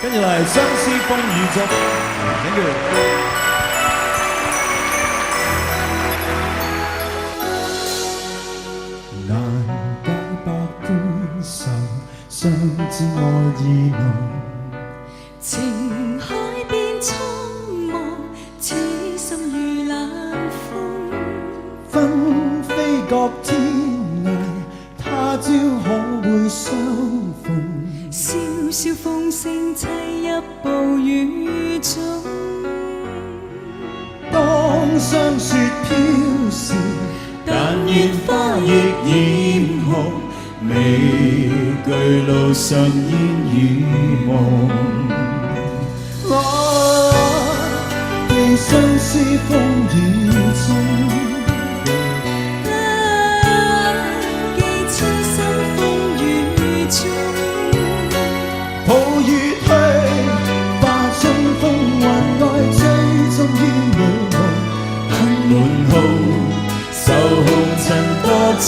跟住嚟相思風雨中，thank you。難解百般愁，相知愛意濃。情海變蒼茫，此心如冷風。紛飛各天涯，他朝可會相逢？笑笑鳳聲棲入暴雨中。當霜雪飄時，但願花亦染紅，未懼路上煙雨夢。寄相思風雨中。抱月去，化春風雲外，追蹤於美夢。恨滿號，愁紅塵多災。